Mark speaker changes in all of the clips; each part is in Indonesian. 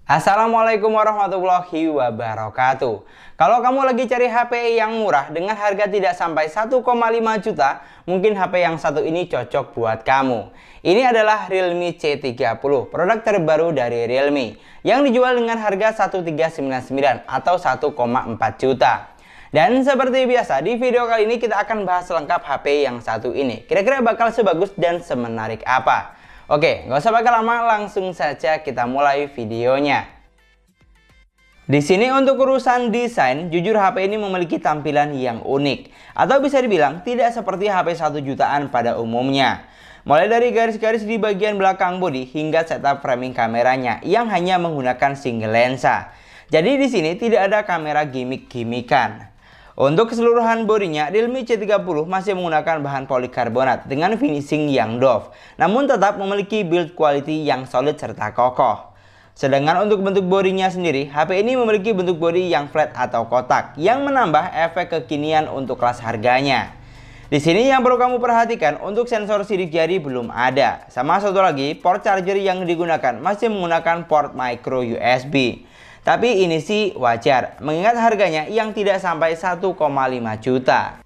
Speaker 1: Assalamualaikum warahmatullahi wabarakatuh. Kalau kamu lagi cari HP yang murah dengan harga tidak sampai 1,5 juta, mungkin HP yang satu ini cocok buat kamu. Ini adalah Realme C30, produk terbaru dari Realme yang dijual dengan harga 1399 atau 1,4 juta. Dan seperti biasa, di video kali ini kita akan bahas lengkap HP yang satu ini. Kira-kira bakal sebagus dan semenarik apa? Oke, nggak usah pakai lama, langsung saja kita mulai videonya. Di sini untuk urusan desain, jujur HP ini memiliki tampilan yang unik. Atau bisa dibilang tidak seperti HP 1 jutaan pada umumnya. Mulai dari garis-garis di bagian belakang bodi hingga setup framing kameranya yang hanya menggunakan single lensa. Jadi di sini tidak ada kamera gimmick-gimmickan. Untuk keseluruhan bodinya, Realme C30 masih menggunakan bahan polikarbonat dengan finishing yang doff, namun tetap memiliki build quality yang solid serta kokoh. Sedangkan untuk bentuk bodinya sendiri, HP ini memiliki bentuk bodi yang flat atau kotak, yang menambah efek kekinian untuk kelas harganya. Di sini yang perlu kamu perhatikan, untuk sensor sidik jari belum ada. Sama satu lagi, port charger yang digunakan masih menggunakan port micro USB. Tapi ini sih wajar, mengingat harganya yang tidak sampai 1,5 juta.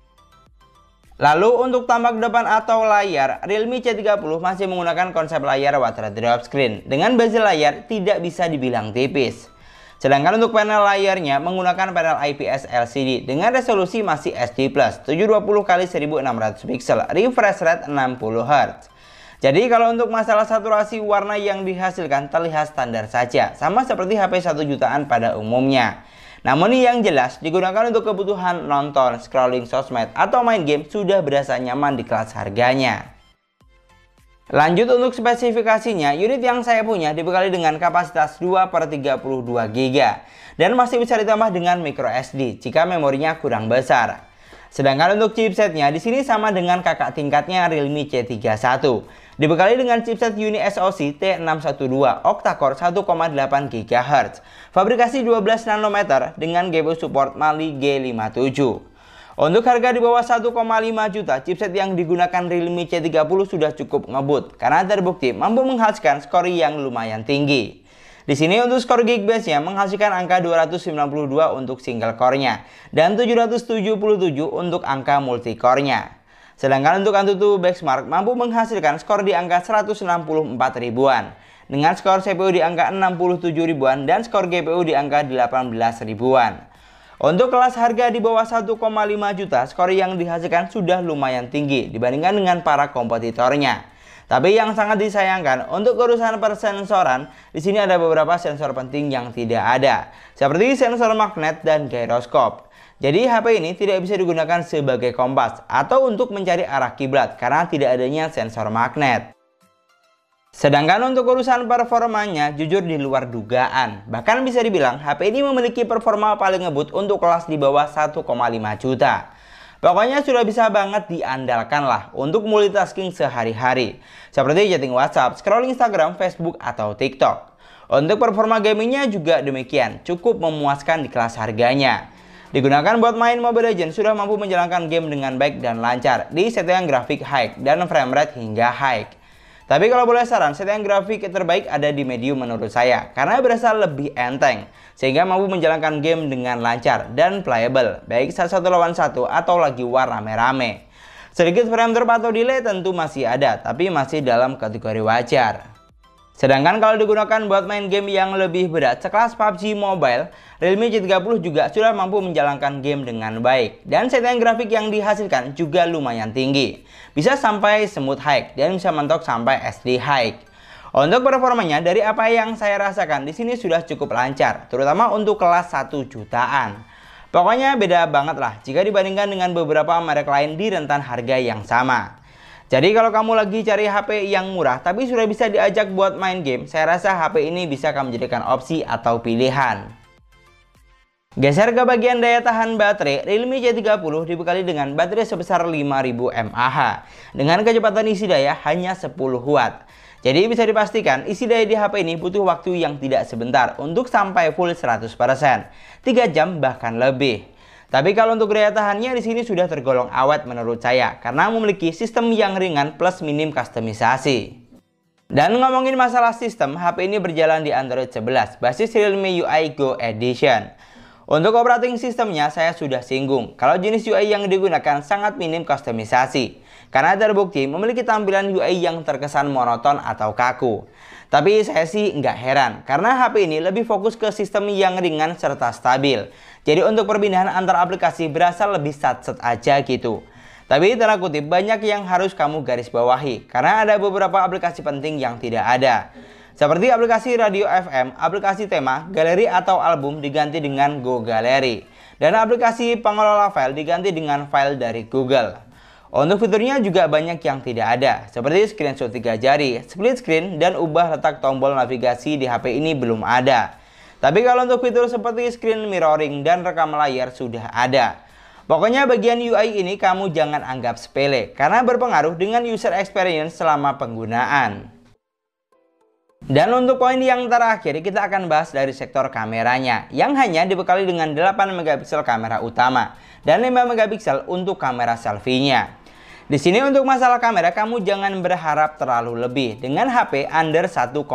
Speaker 1: Lalu untuk tampak depan atau layar, Realme C30 masih menggunakan konsep layar water drop screen dengan bezel layar tidak bisa dibilang tipis. Sedangkan untuk panel layarnya menggunakan panel IPS LCD dengan resolusi masih HD+, 720x1600 pixel, refresh rate 60 Hz. Jadi kalau untuk masalah saturasi warna yang dihasilkan terlihat standar saja, sama seperti HP 1 jutaan pada umumnya. Namun yang jelas digunakan untuk kebutuhan nonton, scrolling sosmed, atau main game sudah berasa nyaman di kelas harganya. Lanjut untuk spesifikasinya, unit yang saya punya dibekali dengan kapasitas 2/32 GB dan masih bisa ditambah dengan micro SD jika memorinya kurang besar. Sedangkan untuk chipsetnya di sini sama dengan kakak tingkatnya Realme C31. Dibekali dengan chipset UniSoC T612 octa-core 1,8 GHz, fabrikasi 12 nanometer dengan GPU support Mali G57. Untuk harga di bawah 1,5 juta, chipset yang digunakan Realme C30 sudah cukup ngebut karena terbukti mampu menghasilkan skor yang lumayan tinggi. Di sini untuk skor Geekbench-nya menghasilkan angka 292 untuk single core-nya dan 777 untuk angka multi core-nya. Sedangkan untuk AnTuTu benchmark mampu menghasilkan skor di angka 164 ribuan dengan skor CPU di angka 67 ribuan dan skor GPU di angka 18 ribuan. Untuk kelas harga di bawah 1,5 juta, skor yang dihasilkan sudah lumayan tinggi dibandingkan dengan para kompetitornya. Tapi yang sangat disayangkan untuk urusan persensoran, di sini ada beberapa sensor penting yang tidak ada, seperti sensor magnet dan gyroskop. Jadi HP ini tidak bisa digunakan sebagai kompas atau untuk mencari arah kiblat karena tidak adanya sensor magnet. Sedangkan untuk urusan performanya jujur di luar dugaan. Bahkan bisa dibilang HP ini memiliki performa paling ngebut untuk kelas di bawah 1,5 juta. Pokoknya sudah bisa banget diandalkan lah untuk multitasking sehari-hari, seperti chatting WhatsApp, scrolling Instagram, Facebook, atau TikTok. Untuk performa gamingnya juga demikian, cukup memuaskan di kelas harganya. Digunakan buat main Mobile Legends sudah mampu menjalankan game dengan baik dan lancar di settingan grafik high dan frame rate hingga high. Tapi kalau boleh saran, settingan grafik terbaik ada di medium menurut saya karena berasa lebih enteng sehingga mampu menjalankan game dengan lancar dan playable baik saat 1 lawan 1 atau lagi war rame-rame. Sedikit frame drop atau delay tentu masih ada, tapi masih dalam kategori wajar. Sedangkan kalau digunakan buat main game yang lebih berat sekelas PUBG Mobile, Realme C30 juga sudah mampu menjalankan game dengan baik. Dan settingan grafik yang dihasilkan juga lumayan tinggi. Bisa sampai smooth high dan bisa mentok sampai SD high. Untuk performanya dari apa yang saya rasakan di sini sudah cukup lancar, terutama untuk kelas 1 jutaan. Pokoknya beda banget lah jika dibandingkan dengan beberapa merek lain di rentan harga yang sama. Jadi kalau kamu lagi cari HP yang murah tapi sudah bisa diajak buat main game, saya rasa HP ini bisa kamu jadikan opsi atau pilihan. Geser ke bagian daya tahan baterai, Realme C30 dibekali dengan baterai sebesar 5000 mAh dengan kecepatan isi daya hanya 10 Watt. Jadi bisa dipastikan isi daya di HP ini butuh waktu yang tidak sebentar untuk sampai full 100%, 3 jam bahkan lebih. Tapi kalau untuk daya tahannya di sini sudah tergolong awet menurut saya karena memiliki sistem yang ringan plus minim kustomisasi. Dan ngomongin masalah sistem, HP ini berjalan di Android 11 basis Realme UI Go Edition. Untuk operating sistemnya saya sudah singgung, kalau jenis UI yang digunakan sangat minim kustomisasi, karena terbukti memiliki tampilan UI yang terkesan monoton atau kaku. Tapi saya sih nggak heran, karena HP ini lebih fokus ke sistem yang ringan serta stabil. Jadi untuk perpindahan antar aplikasi berasa lebih sat-set aja gitu. Tapi tanda kutip banyak yang harus kamu garis bawahi, karena ada beberapa aplikasi penting yang tidak ada. Seperti aplikasi radio FM, aplikasi tema, galeri atau album diganti dengan Go Gallery. Dan aplikasi pengelola file diganti dengan file dari Google. Untuk fiturnya juga banyak yang tidak ada, seperti screenshot 3 jari, split screen, dan ubah letak tombol navigasi di HP ini belum ada. Tapi kalau untuk fitur seperti screen mirroring dan rekam layar sudah ada. Pokoknya bagian UI ini kamu jangan anggap sepele, karena berpengaruh dengan user experience selama penggunaan. Dan untuk poin yang terakhir, kita akan bahas dari sektor kameranya, yang hanya dibekali dengan 8 megapiksel kamera utama, dan 5 megapiksel untuk kamera selfie-nya. Di sini untuk masalah kamera, kamu jangan berharap terlalu lebih dengan HP under 1,5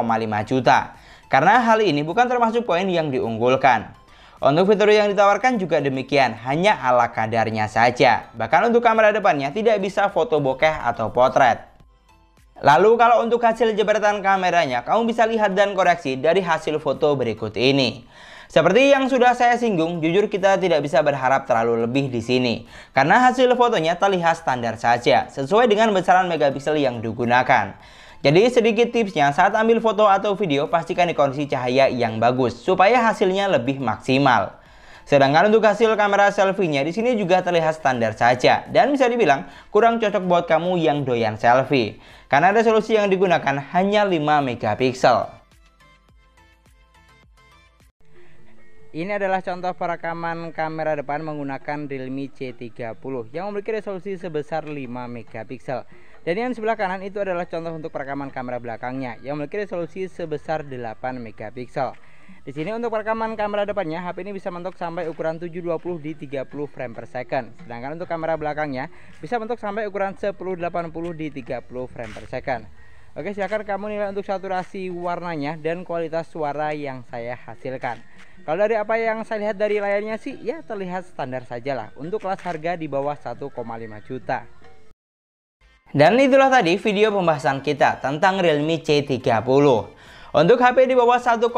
Speaker 1: juta, karena hal ini bukan termasuk poin yang diunggulkan. Untuk fitur yang ditawarkan juga demikian, hanya ala kadarnya saja. Bahkan untuk kamera depannya tidak bisa foto bokeh atau potret. Lalu kalau untuk hasil jepretan kameranya, kamu bisa lihat dan koreksi dari hasil foto berikut ini. Seperti yang sudah saya singgung, jujur kita tidak bisa berharap terlalu lebih di sini. Karena hasil fotonya terlihat standar saja, sesuai dengan besaran megapiksel yang digunakan. Jadi sedikit tipsnya, saat ambil foto atau video pastikan di kondisi cahaya yang bagus supaya hasilnya lebih maksimal. Sedangkan untuk hasil kamera selfie-nya di sini juga terlihat standar saja dan bisa dibilang kurang cocok buat kamu yang doyan selfie karena resolusi yang digunakan hanya 5 megapiksel. Ini adalah contoh perekaman kamera depan menggunakan Realme C30 yang memiliki resolusi sebesar 5 megapiksel. Dan yang sebelah kanan itu adalah contoh untuk perekaman kamera belakangnya yang memiliki resolusi sebesar 8 megapiksel. Di sini untuk perekaman kamera depannya, HP ini bisa mentok sampai ukuran 720 di 30 frame per second. Sedangkan untuk kamera belakangnya bisa mentok sampai ukuran 1080 di 30 frame per second. Oke, silakan kamu nilai untuk saturasi warnanya dan kualitas suara yang saya hasilkan. Kalau dari apa yang saya lihat dari layarnya sih, ya terlihat standar sajalah untuk kelas harga di bawah 1,5 juta. Dan itulah tadi video pembahasan kita tentang Realme C30. Untuk HP di bawah 1,5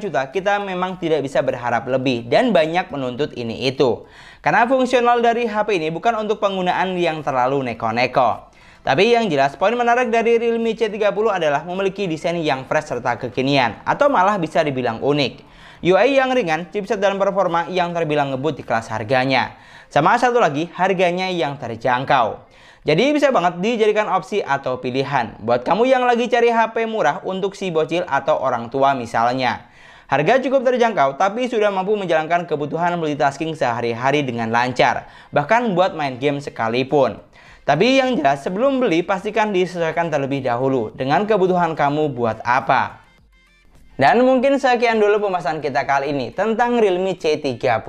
Speaker 1: juta, kita memang tidak bisa berharap lebih dan banyak menuntut ini itu. Karena fungsional dari HP ini bukan untuk penggunaan yang terlalu neko-neko. Tapi yang jelas, poin menarik dari Realme C30 adalah memiliki desain yang fresh serta kekinian, atau malah bisa dibilang unik. UI yang ringan, chipset dan performa yang terbilang ngebut di kelas harganya. Sama satu lagi, harganya yang terjangkau. Jadi bisa banget dijadikan opsi atau pilihan buat kamu yang lagi cari HP murah untuk si bocil atau orang tua misalnya. Harga cukup terjangkau tapi sudah mampu menjalankan kebutuhan multitasking sehari-hari dengan lancar, bahkan buat main game sekalipun. Tapi yang jelas sebelum beli pastikan disesuaikan terlebih dahulu dengan kebutuhan kamu buat apa. Dan mungkin sekian dulu pembahasan kita kali ini tentang Realme C30.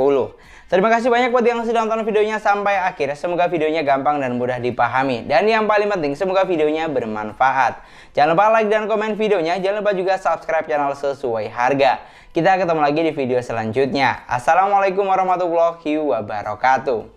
Speaker 1: Terima kasih banyak buat yang sudah nonton videonya sampai akhir. Semoga videonya gampang dan mudah dipahami. Dan yang paling penting, semoga videonya bermanfaat. Jangan lupa like dan komen videonya. Jangan lupa juga subscribe channel sesuai harga. Kita ketemu lagi di video selanjutnya. Assalamualaikum warahmatullahi wabarakatuh.